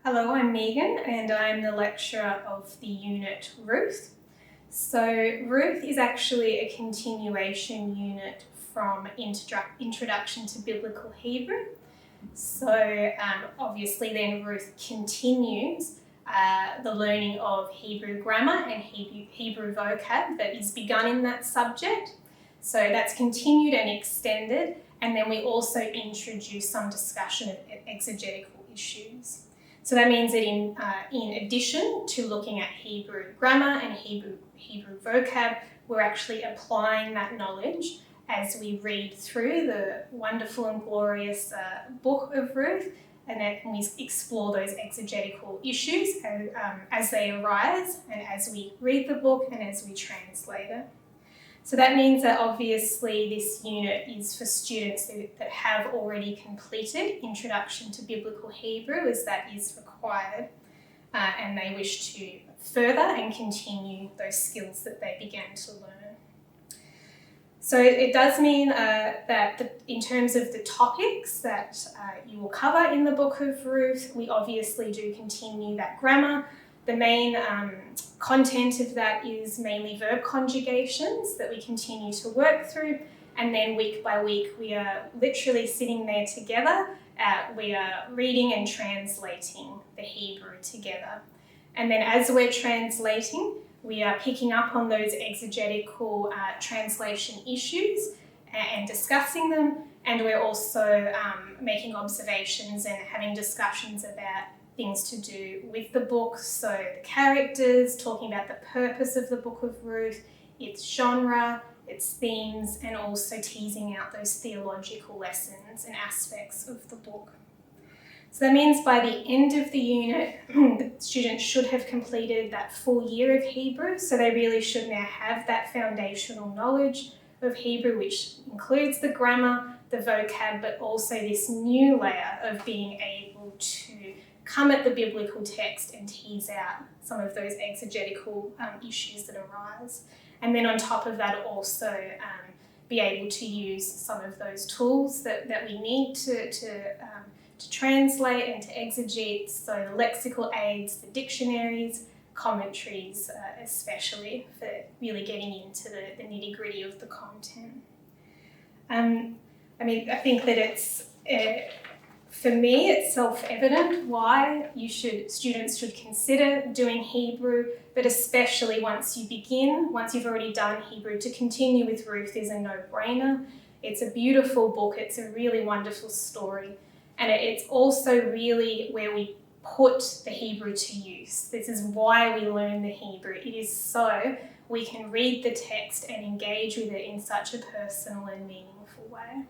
Hello, I'm Megan and I'm the lecturer of the unit Ruth. So Ruth is actually a continuation unit from Introduction to Biblical Hebrew. So obviously then Ruth continues the learning of Hebrew grammar and Hebrew vocab that is begun in that subject. So that's continued and extended, and then we also introduce some discussion of exegetical issues. So that means that in addition to looking at Hebrew grammar and Hebrew vocab, we're actually applying that knowledge as we read through the wonderful and glorious Book of Ruth, and then we explore those exegetical issues as they arise, and as we read the book and as we translate it. So that means that obviously this unit is for students that have already completed Introduction to Biblical Hebrew, as that is required, and they wish to further and continue those skills that they began to learn. So it does mean that in terms of the topics that you will cover in the Book of Ruth, we obviously do continue that grammar. The main content of that is mainly verb conjugations that we continue to work through, and then week by week we are literally sitting there together. We are reading and translating the Hebrew together. And then as we're translating, we are picking up on those exegetical translation issues and discussing them, and we're also making observations and having discussions about things to do with the book, so the characters, talking about the purpose of the Book of Ruth, its genre, its themes, and also teasing out those theological lessons and aspects of the book. So that means by the end of the unit, the students should have completed that full year of Hebrew, so they really should now have that foundational knowledge of Hebrew, which includes the grammar, the vocab, but also this new layer of being able to come at the biblical text and tease out some of those exegetical issues that arise. And then on top of that, also be able to use some of those tools that we need to translate and to exegete, so the lexical aids, the dictionaries, commentaries, especially for really getting into the nitty-gritty of the content. I think that it's for me, it's self-evident why students should consider doing Hebrew, but especially once you've already done Hebrew, to continue with Ruth is a no-brainer. It's a beautiful book, it's a really wonderful story, and it's also really where we put the Hebrew to use. This is why we learn the Hebrew. It is so we can read the text and engage with it in such a personal and meaningful way.